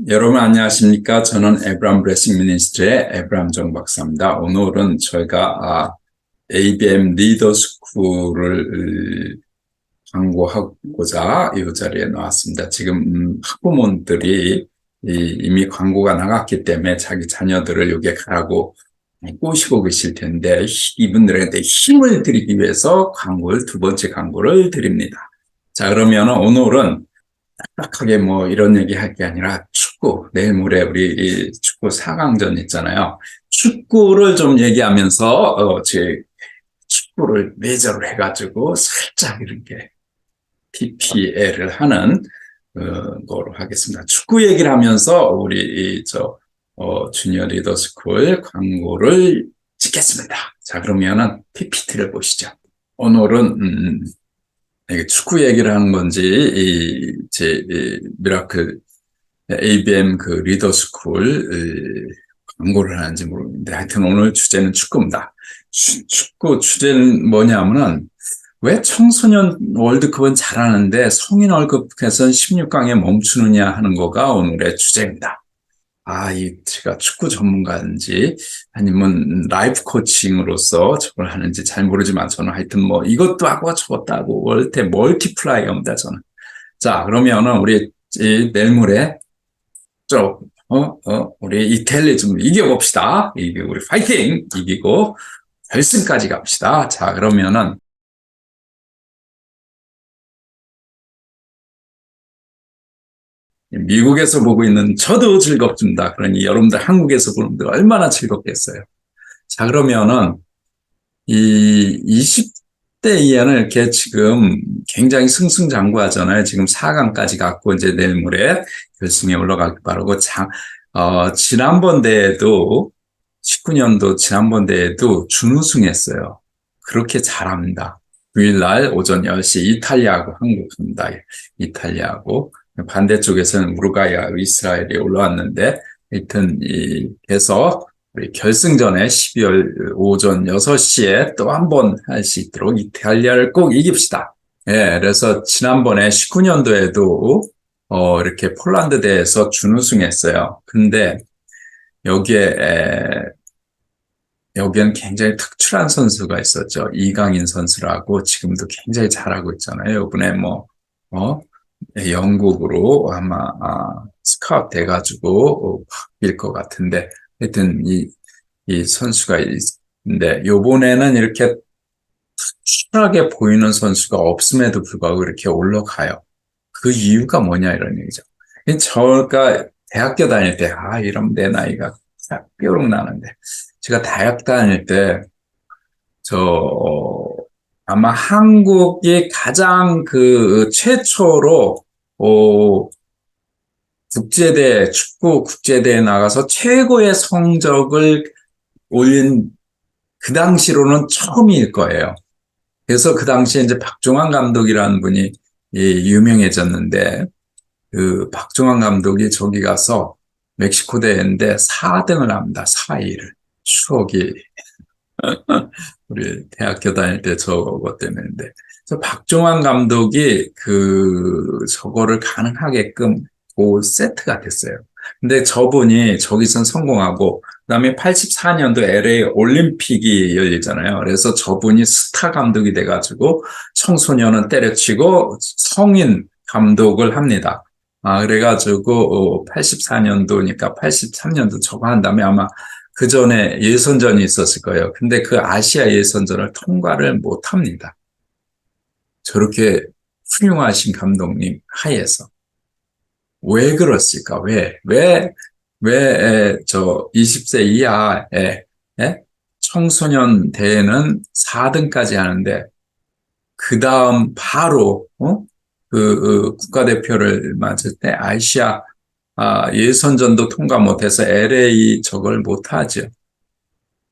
여러분 안녕하십니까? 저는 에브람 블레싱 미니스트리의 에브람 정 박사입니다. 오늘은 저희가 ABM 리더 스쿨을 광고하고자 이 자리에 나왔습니다. 지금 학부모들이 이미 광고가 나갔기 때문에 자기 자녀들을 여기에 가라고 꼬시고 계실 텐데 이분들한테 힘을 드리기 위해서 두 번째 광고를 드립니다. 자, 그러면 오늘은 딱하게 뭐 이런 얘기 할 게 아니라 축구, 내일 모레 우리 축구 4강전 있잖아요. 축구를 좀 얘기하면서 제 축구를 메이저로 해가지고 살짝 이렇게 PPL을 하는 거로 하겠습니다. 축구 얘기를 하면서 우리 주니어 리더 스쿨 광고를 찍겠습니다. 자, 그러면은 PPT를 보시죠. 오늘은 이게 축구 얘기를 하는 건지, 미라클 ABM 그 리더 스쿨 광고를 하는지 모르겠는데, 하여튼 오늘 주제는 축구입니다. 축구 주제는 뭐냐면은, 왜 청소년 월드컵은 잘하는데 성인 월드컵에서는 16강에 멈추느냐 하는 거가 오늘의 주제입니다. 제가 축구 전문가인지 아니면 라이프 코칭으로서 저걸 하는지 잘 모르지만 저는 하여튼 뭐 이것도 하고 저것도 하고 멀티플라이어입니다, 저는. 자, 그러면은 우리 내일 모레 우리 이탈리아 좀 이겨봅시다. 우리 파이팅! 이기고 결승까지 갑시다. 자, 그러면은 미국에서 보고 있는 저도 즐겁습니다. 그러니 여러분들 한국에서 보는 분들 얼마나 즐겁겠어요. 자, 그러면은 이 20대 이하는 이렇게 지금 굉장히 승승장구하잖아요. 지금 4강까지 갔고 이제 내일 모레 결승에 올라가기 바라고 지난번 대회도 19년도 지난번 대회도 준우승했어요. 그렇게 잘합니다. 9일날 오전 10시 이탈리아하고 한국입니다. 이탈리아하고 반대쪽에서는 우루과이와 이스라엘이 올라왔는데 하여튼 그래서 우리 결승전에 12월 오전 6시에 또 한 번 할 수 있도록 이탈리아를 꼭 이깁시다. 예, 그래서 지난번에 19년도에도 이렇게 폴란드 대회에서 준우승했어요. 근데 여기에는 굉장히 특출한 선수가 있었죠. 이강인 선수라고 지금도 굉장히 잘하고 있잖아요. 이번에 영국으로 아마 스카우트 돼가지고 바뀔 것 같은데 하여튼 이 선수가 있는데 요번에는 이렇게 특출하게 보이는 선수가 없음에도 불구하고 이렇게 올라가요. 그 이유가 뭐냐 이런 얘기죠. 제가 대학교 다닐 때 이러면 내 나이가 뾰록 나는데 제가 대학 다닐 때 아마 한국이 가장 최초로 축구 국제대회에 나가서 최고의 성적을 올린 그 당시로는 처음일 거예요. 그래서 그 당시에 이제 박종환 감독이라는 분이 유명해졌는데 그 박종환 감독이 저기 가서 멕시코 대회인데 4등을 합니다. 4위를. 추억이 우리 대학교 다닐 때 저것 때문인데. 그래서 박종환 감독이 저거를 가능하게끔 세트가 됐어요. 근데 저분이 저기선 성공하고, 그 다음에 84년도 LA 올림픽이 열리잖아요. 그래서 저분이 스타 감독이 돼가지고 청소년은 때려치고 성인 감독을 합니다. 그래가지고 84년도니까 83년도 저거 한 다음에 아마 그 전에 예선전이 있었을 거예요. 근데 그 아시아 예선전을 통과를 못 합니다. 저렇게 훌륭하신 감독님 하에서. 왜 그렇습니까? 왜 20세 이하의 청소년 대회는 4등까지 하는데, 그 다음 바로, 국가대표를 맞을 때 아시아 예선전도 통과 못해서 LA 저걸 못하죠.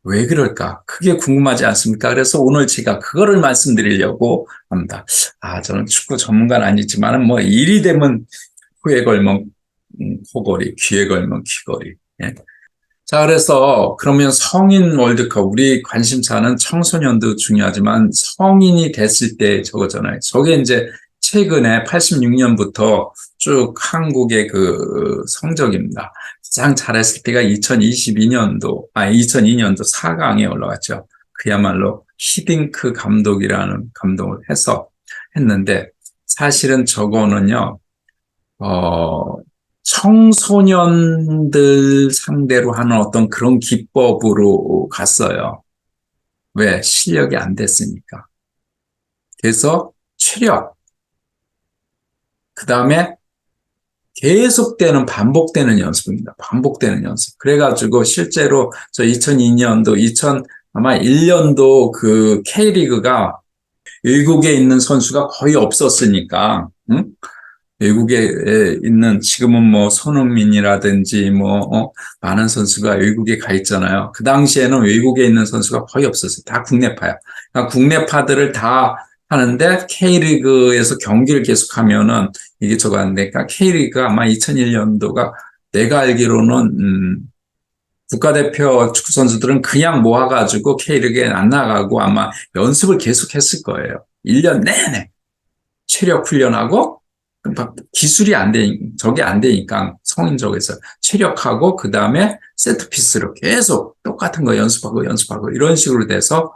왜 그럴까? 그게 궁금하지 않습니까? 그래서 오늘 제가 그거를 말씀드리려고 합니다. 저는 축구 전문가는 아니지만 일이 되면 코에 걸면 코걸이, 귀에 걸면 귀걸이. 예. 자, 그래서 그러면 성인 월드컵, 우리 관심사는 청소년도 중요하지만 성인이 됐을 때 저거잖아요. 저게 이제 최근에 86년부터 쭉 한국의 그 성적입니다. 가장 잘했을 때가 2002년도 4강에 올라갔죠. 그야말로 히딩크 감독이라는 감독을 해서 했는데, 사실은 저거는요, 청소년들 상대로 하는 어떤 그런 기법으로 갔어요. 왜? 실력이 안 됐으니까. 그래서 체력, 그 다음에 계속되는 반복되는 연습입니다. 반복되는 연습. 그래가지고 실제로 저 2002년도, 아마 1년도 그 K리그가 외국에 있는 선수가 거의 없었으니까, 응? 외국에 있는 지금은 뭐 손흥민이라든지 많은 선수가 외국에 가 있잖아요. 그 당시에는 외국에 있는 선수가 거의 없었어요. 다 국내파야. 그러니까 국내파들을 다 하는데 K리그에서 경기를 계속하면은 이게 저거 안 되니까 K리그가 아마 2001년도가 내가 알기로는 국가대표 축구 선수들은 그냥 모아가지고 K리그에 안 나가고 아마 연습을 계속했을 거예요. 1년 내내 체력 훈련하고 기술이 저게 안 되니까 성인적에서 체력하고 그 다음에 세트피스로 계속 똑같은 거 연습하고 이런 식으로 돼서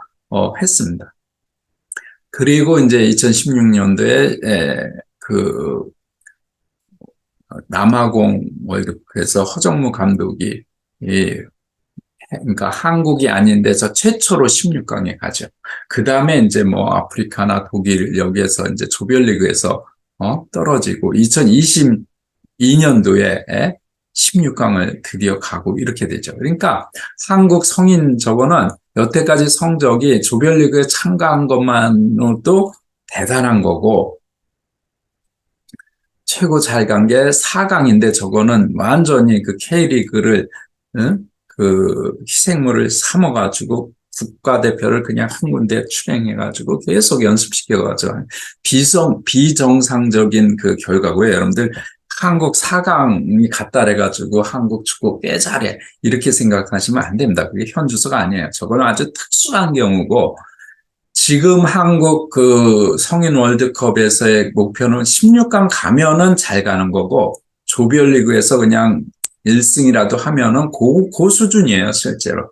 했습니다. 그리고 이제 2016년도에 그 남아공 월드컵에서 허정무 감독이 그러니까 한국이 아닌 데서 최초로 16강에 가죠. 그 다음에 이제 뭐 아프리카나 독일 여기에서 이제 조별리그에서 떨어지고 2022년도에 16강을 드디어 가고 이렇게 되죠. 그러니까 한국 성인 저거는 여태까지 성적이 조별리그에 참가한 것만으로도 대단한 거고, 최고 잘 간 게 4강인데 저거는 완전히 그 K리그를 그 희생물을 삼아가지고 국가대표를 그냥 한 군데 출행해가지고 계속 연습시켜가지고 비정상적인 그 결과고요. 여러분들 한국 4강이 갔다 그래가지고 한국 축구 꽤 잘해 이렇게 생각하시면 안 됩니다. 그게 현주소가 아니에요. 저거는 아주 특수한 경우고, 지금 한국 그 성인 월드컵에서의 목표는 16강 가면은 잘 가는 거고, 조별리그에서 그냥 1승이라도 하면은 그 수준이에요, 실제로.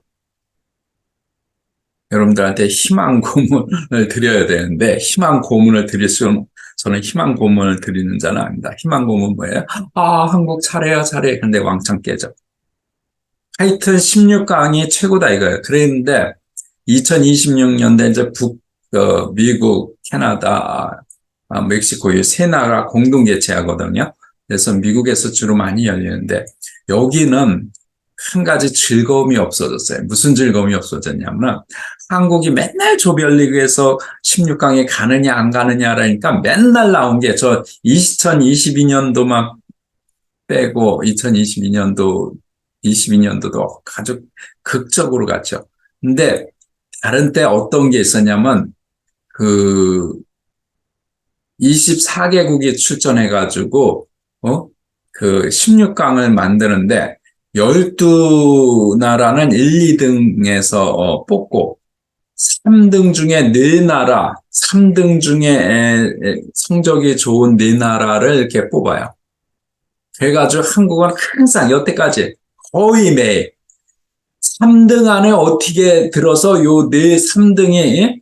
여러분들한테 희망 고문을 드려야 되는데, 희망 고문을 드릴 수는, 저는 희망 고문을 드리는 자는 아닙니다. 희망 고문 뭐예요? 한국 잘해요, 잘해. 근데 왕창 깨져. 하여튼 16강이 최고다 이거예요. 그랬는데, 2026년대 이제 미국, 캐나다, 멕시코 이 세 나라 공동 개최하거든요. 그래서 미국에서 주로 많이 열리는데, 여기는 한 가지 즐거움이 없어졌어요. 무슨 즐거움이 없어졌냐면, 한국이 맨날 조별리그에서 16강에 가느냐 안 가느냐라니까 맨날 나온 게, 저 2022년도만 빼고 22년도도 아주 극적으로 갔죠. 근데 다른 때 어떤 게 있었냐면, 그 24개국이 출전해가지고 그 16강을 만드는데 12나라는 1, 2등에서 뽑고 3등 중에 4나라, 3등 중에 성적이 좋은 4나라를 이렇게 뽑아요. 그래가지고 한국은 항상 여태까지 거의 매일 3등 안에 어떻게 들어서 3등이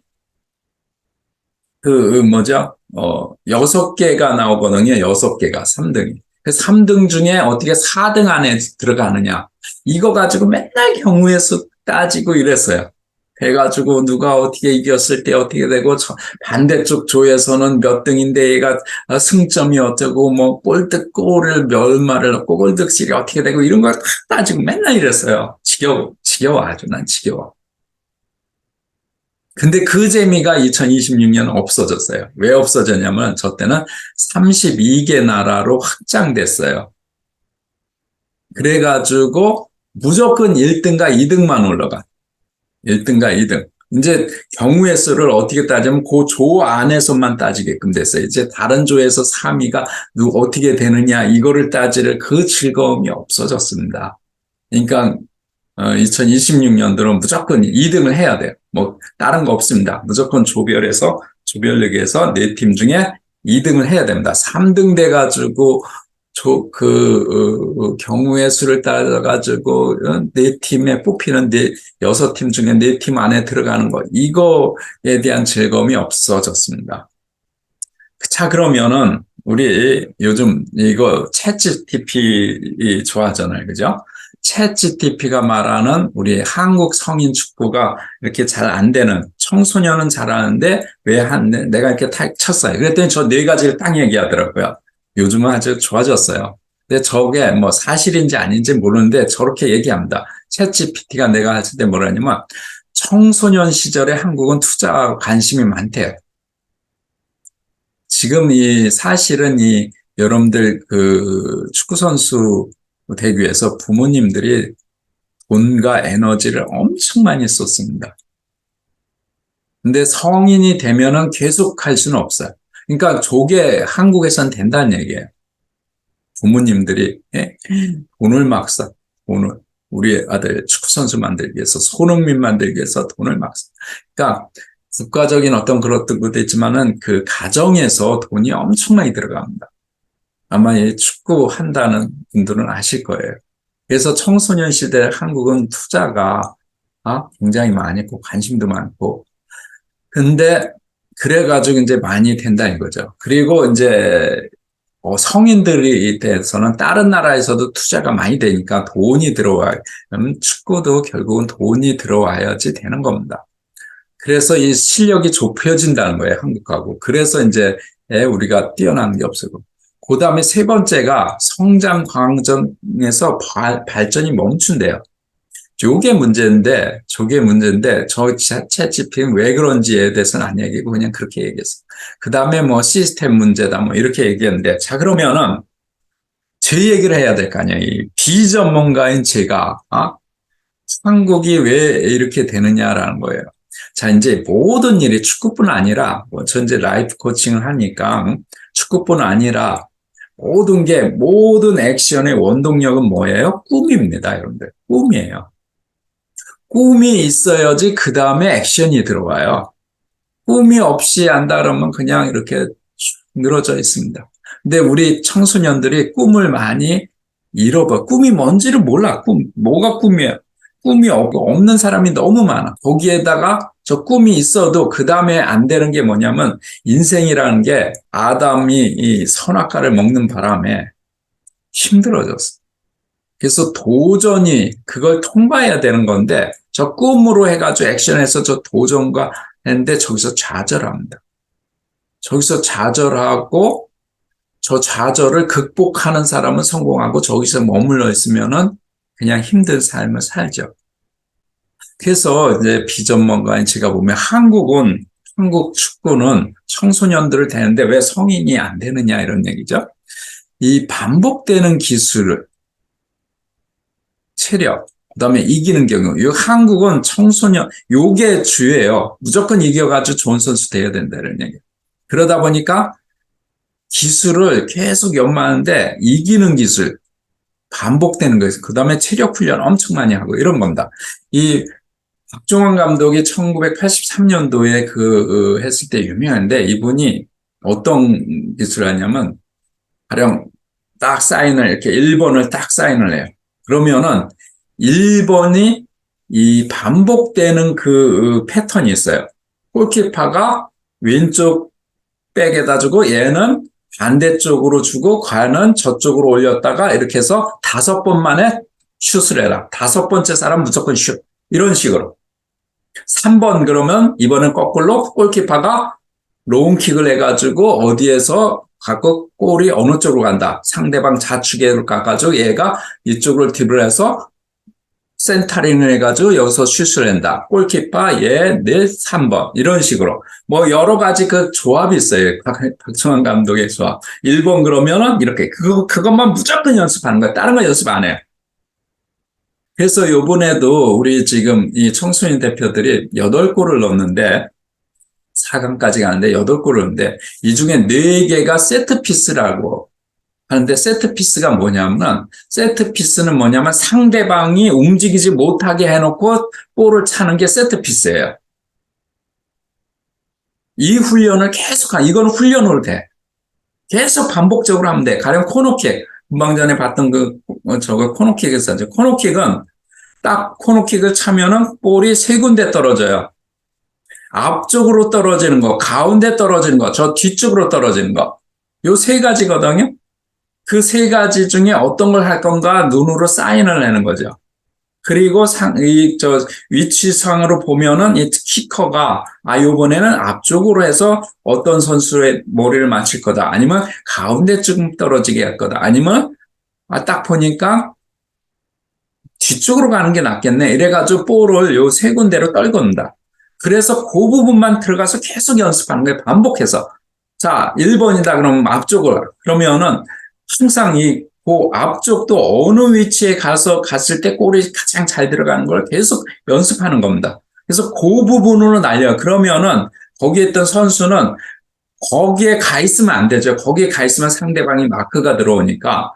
6개가 나오거든요. 6개가 3등이. 3등 중에 어떻게 4등 안에 들어가느냐. 이거 가지고 맨날 경우의 수 따지고 이랬어요. 그래가지고 누가 어떻게 이겼을 때 어떻게 되고, 반대쪽 조에서는 몇 등인데 얘가 승점이 어쩌고, 골득골을 얼마를 넣고 골득실이 어떻게 되고 이런 걸 다 따지고 맨날 이랬어요. 지겨워. 아주 난 지겨워. 근데 그 재미가 2026년 없어졌어요. 왜 없어졌냐면 저 때는 32개 나라로 확장됐어요. 그래가지고 무조건 1등과 2등만 올라가. 1등과 2등. 이제 경우의 수를 어떻게 따지면 그 조 안에서만 따지게끔 됐어요. 이제 다른 조에서 3위가 어떻게 되느냐 이거를 따질 그 즐거움이 없어졌습니다. 그러니까 2026년도는 무조건 2등을 해야 돼요. 다른 거 없습니다. 무조건 조별리그에서 4팀 중에 2등을 해야 됩니다. 3등 돼가지고, 경우의 수를 따라가지고, 네 팀에 뽑히는 여섯 팀 중에 네 팀 안에 들어가는 거, 이거에 대한 즐거움이 없어졌습니다. 자, 그러면은, 우리 요즘 이거 챗 GTP 좋아하잖아요. 그죠? 챗 GTP가 말하는 우리 한국 성인 축구가 이렇게 잘 안 되는, 청소년은 잘하는데 내가 이렇게 탁 쳤어요. 그랬더니 저 네 가지를 딱 얘기하더라고요. 요즘은 아주 좋아졌어요. 근데 저게 뭐 사실인지 아닌지 모르는데 저렇게 얘기합니다. 챗 GPT가 내가 했을 때 뭐라냐면, 청소년 시절에 한국은 투자 관심이 많대요. 지금 사실은 여러분들 축구 선수 되기 위해서 부모님들이 돈과 에너지를 엄청 많이 썼습니다. 근데 성인이 되면은 계속 할 수는 없어요. 그러니까 저게 한국에선 된다는 얘기예요. 부모님들이 돈을 막 써. 돈을. 우리 아들 축구 선수 만들기 위해서, 손흥민 만들기 위해서 돈을 막 써. 그러니까 국가적인 어떤 그런 것도 있지만은 그 가정에서 돈이 엄청 많이 들어갑니다. 아마 축구 한다는 분들은 아실 거예요. 그래서 청소년 시대 한국은 투자가 굉장히 많이 있고 관심도 많고, 근데 그래가지고 이제 많이 된다 이거죠. 그리고 이제 성인들에 대해서는 다른 나라에서도 투자가 많이 되니까 돈이 들어와요. 축구도 결국은 돈이 들어와야지 되는 겁니다. 그래서 이 실력이 좁혀진다는 거예요, 한국하고. 그래서 이제 우리가 뛰어나는 게 없어요. 그 다음에 세 번째가 성장 과정에서 발전이 멈춘대요. 저게 문제인데, 챗GPT는 왜 그런지에 대해서는 안 얘기고 그냥 그렇게 얘기했어요. 그 다음에 뭐 시스템 문제다, 뭐 이렇게 얘기했는데, 자, 그러면은 제 얘기를 해야 될 거 아니에요. 이 비전문가인 제가, 한국이 왜 이렇게 되느냐라는 거예요. 자, 이제 모든 일이 축구뿐 아니라, 저 이제 라이프 코칭을 하니까 축구뿐 아니라 모든 액션의 원동력은 뭐예요? 꿈입니다, 여러분들. 꿈이에요. 꿈이 있어야지 그 다음에 액션이 들어와요. 꿈이 없이 한다 그러면 그냥 이렇게 늘어져 있습니다. 근데 우리 청소년들이 꿈을 많이 잃어봐. 꿈이 뭔지를 몰라. 뭐가 꿈이에요? 꿈이 없는 사람이 너무 많아. 거기에다가 저 꿈이 있어도 그 다음에 안 되는 게 뭐냐면, 인생이라는 게 아담이 이 선악과를 먹는 바람에 힘들어졌어. 그래서 도전이 그걸 통과해야 되는 건데, 저 꿈으로 해가지고 액션해서 저 도전과 했는데 저기서 좌절합니다. 저기서 좌절하고, 저 좌절을 극복하는 사람은 성공하고, 저기서 머물러 있으면은 그냥 힘든 삶을 살죠. 그래서 이제 비전문가인 제가 보면 한국 축구는 청소년들을 되는데 왜 성인이 안 되느냐 이런 얘기죠. 이 반복되는 기술, 체력, 그다음에 이기는 경우. 이 한국은 청소년, 요게 주예요. 무조건 이겨가지고 좋은 선수 돼야 된다는 얘기. 그러다 보니까 기술을 계속 연마하는데 이기는 기술, 반복되는 거예요. 그다음에 체력 훈련 엄청 많이 하고 이런 겁니다. 이 박종원 감독이 1983년도에 했을 때 유명한데, 이분이 어떤 기술을 하냐면, 가령 딱 사인을, 이렇게 1번을 딱 사인을 해요. 그러면은 1번이 이 반복되는 패턴이 있어요. 골키퍼가 왼쪽 백에다 주고, 얘는 반대쪽으로 주고, 과는 저쪽으로 올렸다가 이렇게 해서 5번 만에 슛을 해라. 5번째 사람 무조건 슛. 이런 식으로. 3번 그러면 이번엔 거꾸로 골키퍼가 롱킥을 해가지고 어디에서 갖고 골이 어느 쪽으로 간다. 상대방 좌측에 가가지고 얘가 이쪽으로 드리블해서 센터링을 해가지고 여기서 슛을 한다. 골키퍼 얘 3번 이런 식으로 뭐 여러 가지 조합이 있어요. 박정환 감독의 조합. 1번 그러면은 이렇게 그것만 무조건 연습하는 거예요. 다른 거 연습 안 해요. 그래서 요번에도 우리 지금 이 청소년 대표들이 8골을 넣었는데, 4강까지 가는데 8골을 넣었는데, 이 중에 4개가 세트피스라고 하는데, 세트피스는 뭐냐면 상대방이 움직이지 못하게 해놓고 볼을 차는 게 세트피스예요. 이 훈련을 이건 훈련으로 돼. 계속 반복적으로 하면 돼. 가령 코너킥. 금방 전에 봤던 저거 코너킥에서 하죠. 코너킥은 딱 코너킥을 차면은 볼이 세 군데 떨어져요. 앞쪽으로 떨어지는 거, 가운데 떨어지는 거, 저 뒤쪽으로 떨어지는 거. 요 세 가지거든요. 그 세 가지 중에 어떤 걸 할 건가 눈으로 사인을 내는 거죠. 그리고 위치상으로 보면은 이 키커가, 요번에는 앞쪽으로 해서 어떤 선수의 머리를 맞힐 거다. 아니면 가운데쯤 떨어지게 할 거다. 아니면, 딱 보니까 뒤쪽으로 가는 게 낫겠네. 이래가지고 볼을 요 세 군데로 떨군다. 그래서 그 부분만 들어가서 계속 연습하는 거예요. 반복해서. 자, 1번이다 그러면 앞쪽으로. 그러면은 항상 그 앞쪽도 어느 위치에 갔을 때 골이 가장 잘 들어가는 걸 계속 연습하는 겁니다. 그래서 그 부분으로 날려요. 그러면은 거기에 있던 선수는 거기에 가 있으면 안 되죠. 거기에 가 있으면 상대방이 마크가 들어오니까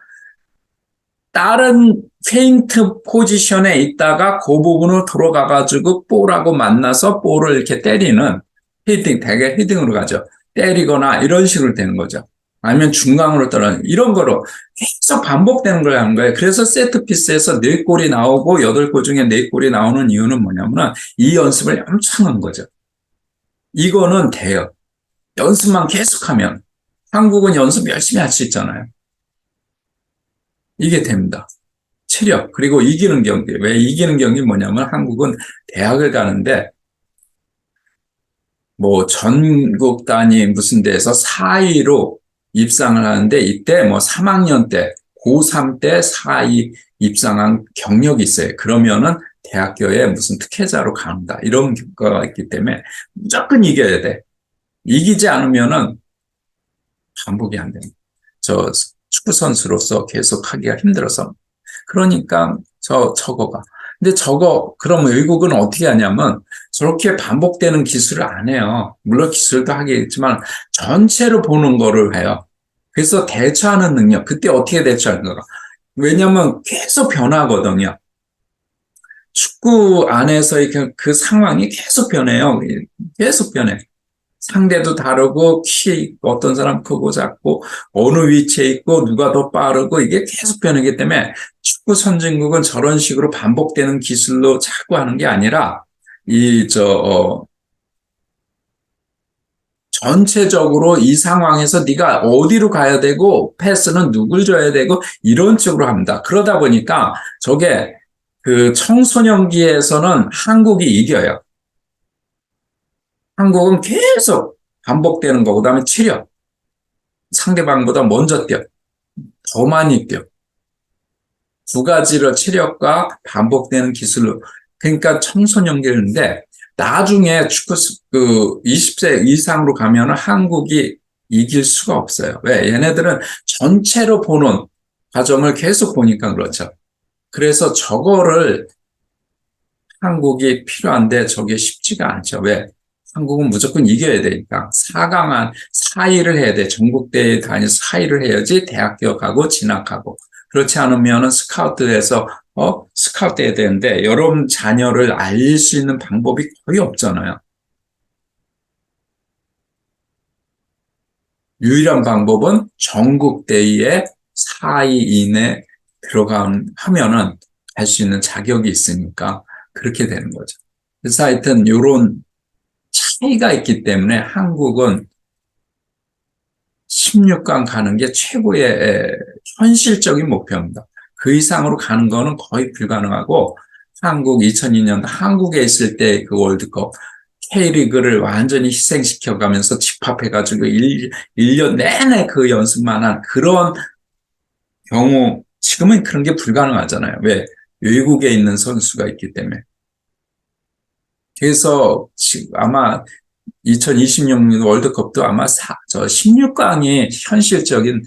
다른 페인트 포지션에 있다가 그 부분으로 들어가가지고 볼하고 만나서 볼을 이렇게 때리는 헤딩, 대개 헤딩으로 가죠. 때리거나 이런 식으로 되는 거죠. 아니면 중앙으로 떨어지는 이런 거로 계속 반복되는 걸 하는 거예요. 그래서 세트피스에서 4골이 나오고 8골 중에 4골이 나오는 이유는 뭐냐면 이 연습을 엄청 한 거죠. 이거는 돼요. 연습만 계속하면. 한국은 연습 열심히 할 수 있잖아요. 이게 됩니다. 체력, 그리고 이기는 경기. 왜 이기는 경기 뭐냐면 한국은 대학을 가는데 뭐 전국 단위 무슨 데에서 4위로 입상을 하는데 이때 뭐 3학년 때, 고3 때 4위 입상한 경력이 있어요. 그러면은 대학교에 무슨 특혜자로 간다. 이런 교과가 있기 때문에 무조건 이겨야 돼. 이기지 않으면은 반복이 안 됩니다. 저 축구 선수로서 계속 하기가 힘들어서. 그러니까 저거가. 근데 그럼 외국은 어떻게 하냐면 저렇게 반복되는 기술을 안 해요. 물론 기술도 하겠지만 전체로 보는 거를 해요. 그래서 대처하는 능력, 그때 어떻게 대처하는가. 왜냐면 계속 변하거든요. 축구 안에서의 그 상황이 계속 변해요. 계속 변해. 상대도 다르고 어떤 사람 크고 작고 어느 위치에 있고 누가 더 빠르고 이게 계속 변하기 때문에 축구 선진국은 저런 식으로 반복되는 기술로 자꾸 하는 게 아니라 전체적으로 이 상황에서 네가 어디로 가야 되고 패스는 누굴 줘야 되고 이런 쪽으로 합니다. 그러다 보니까 저게 그 청소년기에서는 한국이 이겨요. 한국은 계속 반복되는 거, 그 다음에 체력. 상대방보다 먼저 뛰어. 더 많이 뛰어. 두 가지로 체력과 반복되는 기술로. 그러니까 청소년기인데, 나중에 축구, 20세 이상으로 가면 한국이 이길 수가 없어요. 왜? 얘네들은 전체로 보는 과정을 계속 보니까 그렇죠. 그래서 저거를 한국이 필요한데 저게 쉽지가 않죠. 왜? 한국은 무조건 이겨야 되니까 4강한 4위를 해야 돼. 전국대회 다니면서 4위를 해야지 대학교 가고 진학하고. 그렇지 않으면 스카우트에서 스카우트 해야 되는데 여러분 자녀를 알릴 수 있는 방법이 거의 없잖아요. 유일한 방법은 전국대회에 4위 이내 하면은 할 수 있는 자격이 있으니까 그렇게 되는 거죠. 그래서 하여튼 이런 차이가 있기 때문에 한국은 16강 가는 게 최고의 현실적인 목표입니다. 그 이상으로 가는 거는 거의 불가능하고 한국 2002년 한국에 있을 때 그 월드컵 K리그를 완전히 희생시켜가면서 집합해가지고 1년 내내 그 연습만 한 그런 경우 지금은 그런 게 불가능하잖아요. 왜? 외국에 있는 선수가 있기 때문에. 그래서 아마 2026년 월드컵도 아마 16강이 현실적인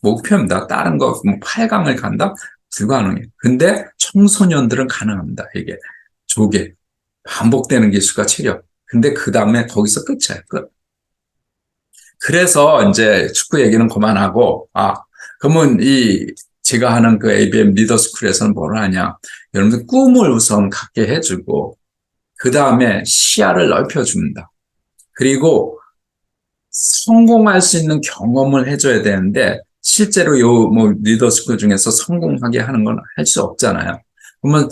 목표입니다. 다른 거, 8강을 간다? 불가능해요. 근데 청소년들은 가능합니다. 이게. 조개. 반복되는 기술과 체력. 근데 그 다음에 거기서 끝이에요. 끝. 그래서 이제 축구 얘기는 그만하고, 그러면 제가 하는 그 ABM 리더스쿨에서는 뭘 하냐. 여러분들 꿈을 우선 갖게 해주고, 그 다음에 시야를 넓혀줍니다. 그리고 성공할 수 있는 경험을 해줘야 되는데 실제로 리더스쿨 중에서 성공하게 하는 건 할 수 없잖아요. 그러면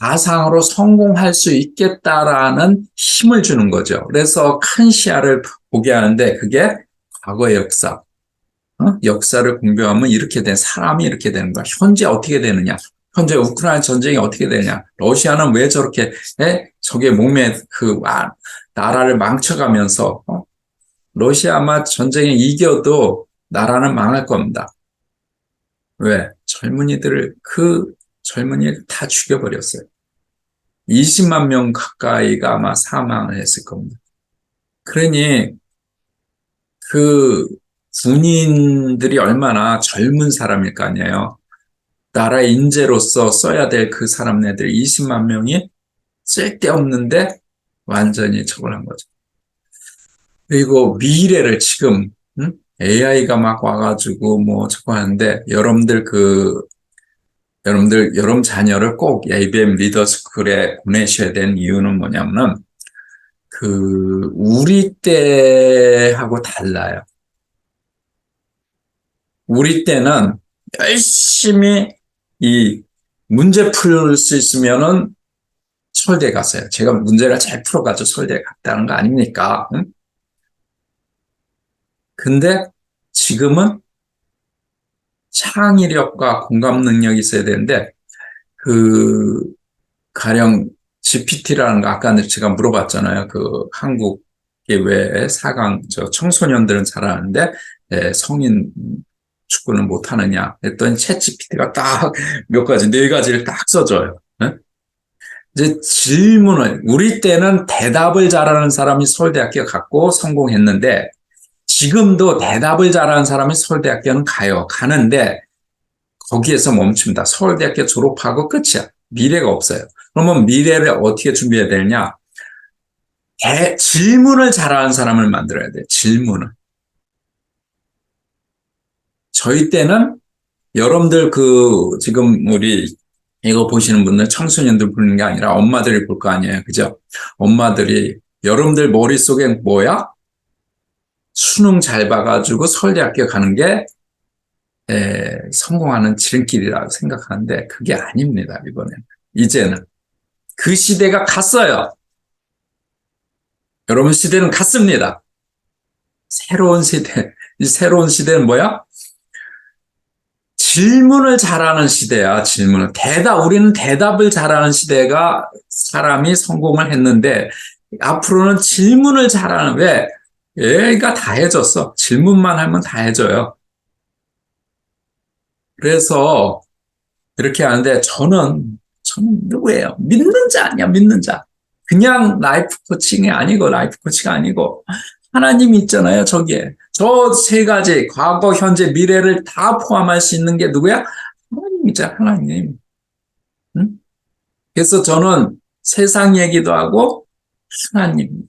가상으로 성공할 수 있겠다라는 힘을 주는 거죠. 그래서 큰 시야를 보게 하는데 그게 과거의 역사, 역사를 공부하면 이렇게 된 사람이 이렇게 되는 거야. 현재 어떻게 되느냐? 현재 우크라이나 전쟁이 어떻게 되냐? 러시아는 왜 저렇게 적의 몸에 나라를 망쳐가면서 러시아 아마 전쟁에 이겨도 나라는 망할 겁니다. 왜? 젊은이들 다 죽여버렸어요. 20만 명 가까이가 아마 사망을 했을 겁니다. 그러니 그 군인들이 얼마나 젊은 사람일 거 아니에요. 나라의 인재로서 써야 될 그 사람네들 20만 명이 쓸데없는데 완전히 처벌한 거죠. 그리고 미래를 지금 AI가 막 와가지고 저거 하는데 여러분 자녀를 꼭 ABM 리더스쿨에 보내셔야 되는 이유는 뭐냐면은 우리 때하고 달라요. 우리 때는 열심히 이 문제 풀 수 있으면은 서울대 갔어요. 제가 문제를 잘 풀어가지고 서울대 갔다는 거 아닙니까? 응? 근데 지금은 창의력과 공감 능력이 있어야 되는데 가령 GPT라는 거 아까 제가 물어봤잖아요. 한국에 왜 청소년들은 잘하는데 성인 축구는 못하느냐 했더니 챗 GPT가 딱 몇 가지, 4가지를 딱 써줘요. 네? 이제 우리 때는 대답을 잘하는 사람이 서울대학교 갔고 성공했는데 지금도 대답을 잘하는 사람이 서울대학교는 가는데 거기에서 멈춥니다. 서울대학교 졸업하고 끝이야. 미래가 없어요. 그러면 미래를 어떻게 준비해야 되느냐? 질문을 잘하는 사람을 만들어야 돼요. 질문을. 저희 때는 여러분들 지금 우리 이거 보시는 분들 청소년들 보는 게 아니라 엄마들이 볼 거 아니에요. 그죠? 엄마들이 여러분들 머릿속에 뭐야? 수능 잘 봐가지고 서울대학교 가는 게 성공하는 지름길이라고 생각하는데 그게 아닙니다. 이제는 그 시대가 갔어요. 여러분 시대는 갔습니다. 새로운 시대는 뭐야? 질문을 잘하는 시대야. 우리는 대답을 잘하는 시대가 사람이 성공을 했는데 앞으로는 질문을 잘하는 왜? 얘가 다 해줬어. 질문만 하면 다 해줘요. 그래서 이렇게 하는데 저는 누구예요? 믿는 자 아니야, 믿는 자. 그냥 라이프 코칭이 아니고 하나님이 있잖아요, 저기에. 저 3가지, 과거, 현재, 미래를 다 포함할 수 있는 게 누구야? 하나님이죠, 하나님. 응? 그래서 저는 세상 얘기도 하고 하나님.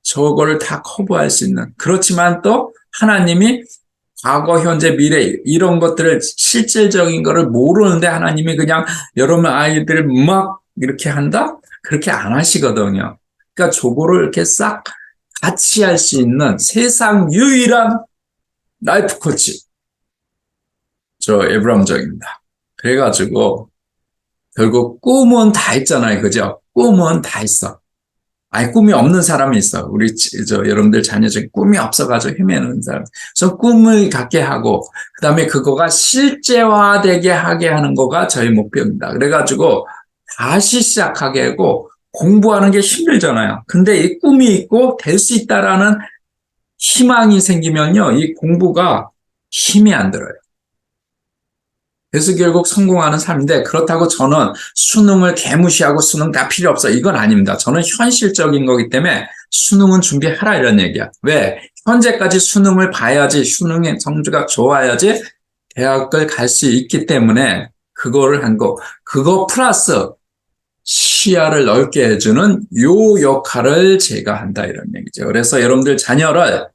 저거를 다 커버할 수 있는. 그렇지만 또 하나님이 과거, 현재, 미래 이런 것들을 실질적인 거를 모르는데 하나님이 그냥 여러분 아이들을 막 이렇게 한다? 그렇게 안 하시거든요. 그러니까 저거를 이렇게 싹 같이 할 수 있는 세상 유일한 라이프 코치. 저 에브람적입니다. 그래가지고 결국 꿈은 다 있잖아요. 그죠? 꿈은 다 있어. 꿈이 없는 사람이 있어. 여러분들 자녀 중에 꿈이 없어가지고 헤매는 사람. 그래서 꿈을 갖게 하고, 그 다음에 그거가 실제화되게 하게 하는 거가 저희 목표입니다. 그래가지고 다시 시작하게 하고, 공부하는 게 힘들잖아요. 근데 이 꿈이 있고 될 수 있다라는 희망이 생기면요, 이 공부가 힘이 안 들어요. 그래서 결국 성공하는 삶인데 그렇다고 저는 수능을 개무시하고 수능 다 필요 없어. 이건 아닙니다. 저는 현실적인 거기 때문에 수능은 준비하라 이런 얘기야. 왜? 현재까지 수능을 봐야지 수능의 성적가 좋아야지 대학을 갈 수 있기 때문에 그거를 한 거. 그거 플러스 시야를 넓게 해주는 요 역할을 제가 한다 이런 얘기죠. 그래서 여러분들 자녀를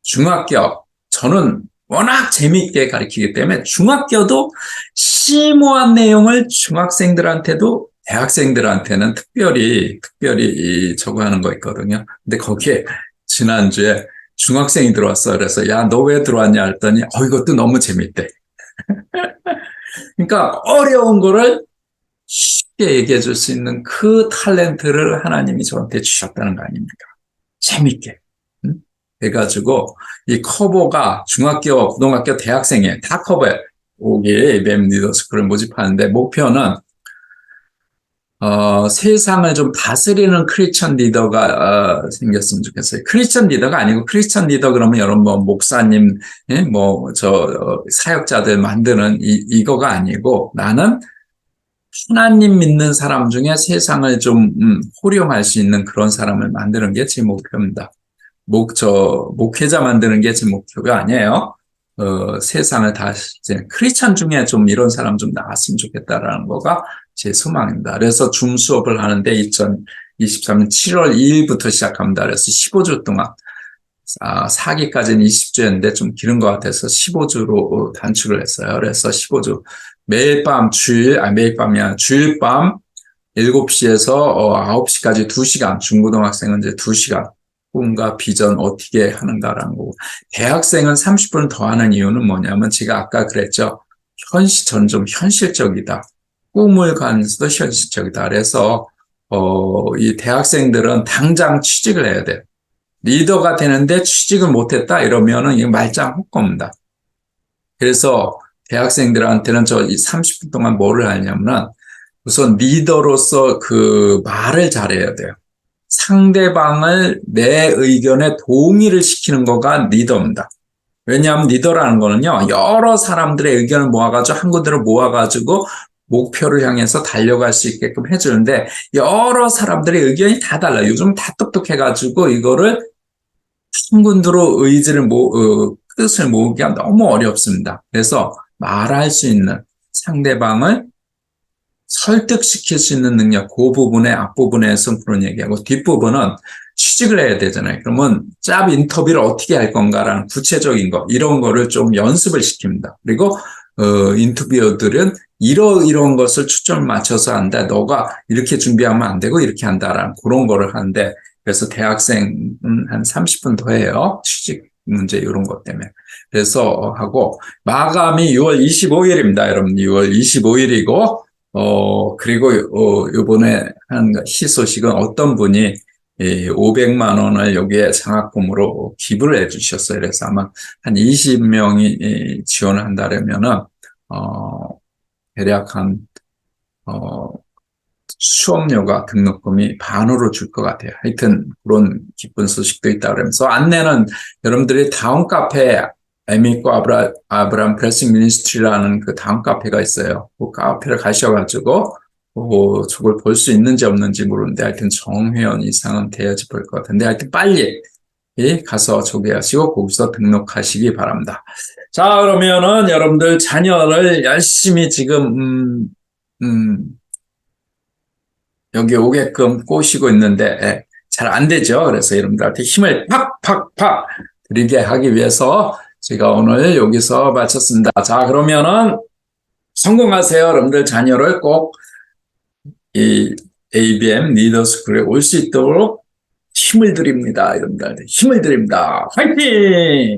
중학교 저는 워낙 재미있게 가르치기 때문에 중학교도 심오한 내용을 중학생들한테도 대학생들한테는 특별히 저거 하는 거 있거든요. 근데 거기에 지난주에 중학생이 들어왔어. 그래서 야, 너 왜 들어왔냐 했더니 이것도 너무 재밌대. 그러니까 어려운 거를 쉽게 얘기해 줄 수 있는 그 탤런트를 하나님이 저한테 주셨다는 거 아닙니까? 재밌게. 응? 그래가지고 이 커버가 중학교, 고등학교, 대학생에 다 커버해. 여기 ABM 리더스쿨을 모집하는데 목표는 세상을 좀 다스리는 크리스천 리더가 생겼으면 좋겠어요. 크리스천 리더가 아니고 크리스천 리더 그러면 여러분 뭐 목사님, 예? 사역자들 만드는 이거가 아니고 나는 하나님 믿는 사람 중에 세상을 좀 호령할 수 있는 그런 사람을 만드는 게 제 목표입니다. 목회자 만드는 게 제 목표가 아니에요. 세상을 이제 크리스천 중에 좀 이런 사람 좀 나왔으면 좋겠다라는 거가 제 소망입니다. 그래서 줌 수업을 하는데 2023년 7월 2일부터 시작합니다. 그래서 15주 동안 4기까지는 20주였는데 좀 길은 것 같아서 15주로 단축을 했어요. 그래서 15주 매일 밤 주일 밤 7시에서 9시까지 2시간, 중고등학생은 이제 2시간 꿈과 비전 어떻게 하는가라는 거고, 대학생은 30분 더 하는 이유는 뭐냐면 제가 아까 그랬죠. 저는 좀 현실적이다. 꿈을 가면서도 현실적이다. 그래서 이 대학생들은 당장 취직을 해야 돼요. 리더가 되는데 취직을 못했다 이러면은 이거 말짱 헛겁니다. 그래서 대학생들한테는 저 30분 동안 뭐를 하냐면은 우선 리더로서 그 말을 잘해야 돼요. 상대방을 내 의견에 동의를 시키는 거가 리더입니다. 왜냐하면 리더라는 거는요, 여러 사람들의 의견을 모아가지고 한 군데로 모아가지고 목표를 향해서 달려갈 수 있게끔 해주는데 여러 사람들의 의견이 다 달라요. 요즘 다 똑똑해가지고 이거를 한 군데로 뜻을 모으기가 너무 어렵습니다. 그래서 말할 수 있는 상대방을 설득시킬 수 있는 능력, 그 부분의 앞부분에서 그런 얘기하고 뒷부분은 취직을 해야 되잖아요. 그러면 짭 인터뷰를 어떻게 할 건가라는 구체적인 거, 이런 거를 좀 연습을 시킵니다. 그리고 인터뷰어들은 이런 것을 초점을 맞춰서 한다. 너가 이렇게 준비하면 안 되고 이렇게 한다라는 그런 거를 하는데, 그래서 대학생은 한 30분 더 해요. 취직 문제 이런 것 때문에. 그래서 하고 마감이 6월 25일입니다. 여러분 6월 25일이고 그리고 요번에 한 희소식은 어떤 분이 500만 원을 여기에 장학금으로 기부를 해 주셨어요. 그래서 아마 한 20명이 지원을 한다면은 대략 한 수업료가 등록금이 반으로 줄 것 같아요. 하여튼 그런 기쁜 소식도 있다 그러면서 안내는 여러분들이 다운 카페 에미코 아브람 프레싱 미니스트리라는 그 다운 카페가 있어요. 그 카페를 가셔가지고 저걸 볼 수 있는지 없는지 모르는데 하여튼 정회원 이상은 돼야지 볼 것 같은데 하여튼 빨리 가서 조회하시고 거기서 등록하시기 바랍니다. 자, 그러면은 여러분들 자녀를 열심히 지금 여기 오게끔 꼬시고 있는데 잘 안 되죠. 그래서 여러분들한테 힘을 팍팍팍 드리게 하기 위해서 제가 오늘 여기서 마쳤습니다. 자, 그러면은 성공하세요. 여러분들 자녀를 꼭 이 ABM 리더스쿨에 올 수 있도록 힘을 드립니다. 여러분들한테 힘을 드립니다. 화이팅!